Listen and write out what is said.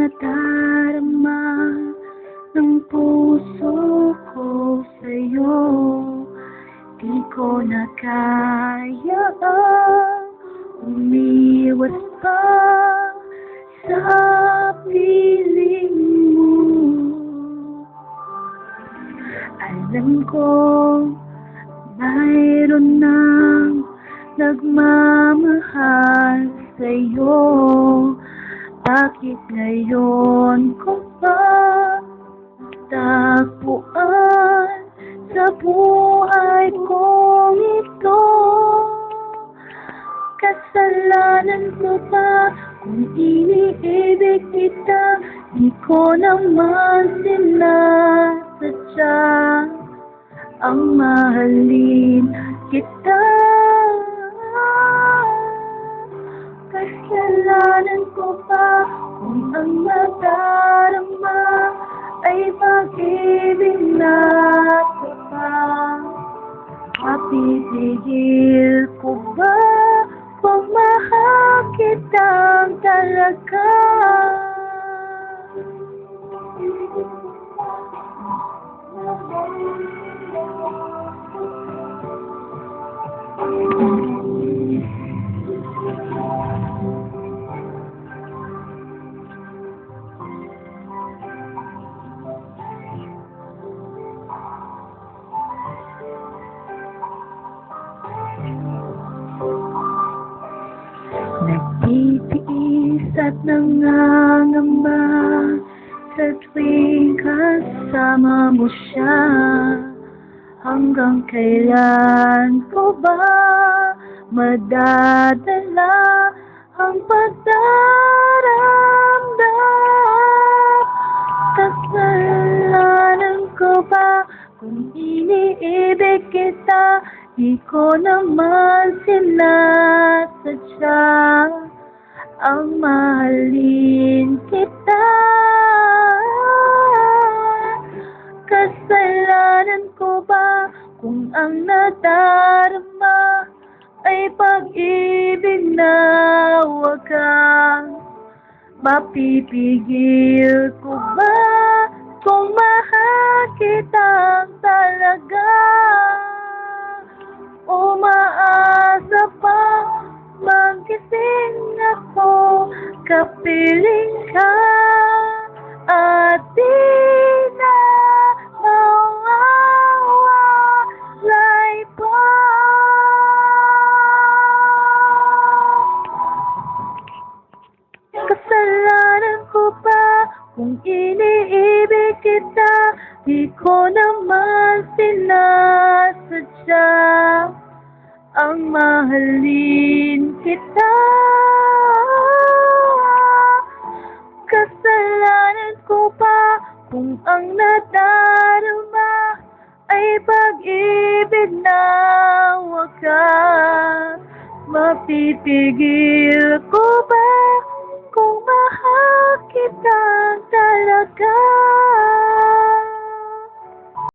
nadarama ng puso ko sa'yo. Di ko na kaya umiwas pa sa piling mo. Alam ko mayroon ng nagmamahal sa'yo. Bakit ngayon ko ba tagpuan sa buhay kong ito? Kasalanan ko ba kung iniibig kita? Di ko naman sinasadya ang mahalin kita. Kasalanan ko ba kung ang nadarama ay pag-ibig na ito pa? Mapipigil ko ba kung mahal kitang talaga? Nagtitiis at nangangamba sa tuwing kasama mo siya. Hanggang kailan ko ba madadala ang pagdaramdam? Kasalanan ko ba kung iniibig kita? Di ko naman sinasadya ang mahalin kita. Kasalanan ko ba kung ang nadarama ay pag-ibig na wagas? Mapipigil ko ba kung mahal kitang talaga? Umaasa pa magising ako, kapiling ka at di na mawawalay pa. Kasalanan ko ba kung iniibig kita? Di ko naman sinasadya ang mahalin kita. Kasalanan ko ba kung ang nadarama ay pag-ibig na wagas? Mapipigil ko ba kung mahal kita talaga?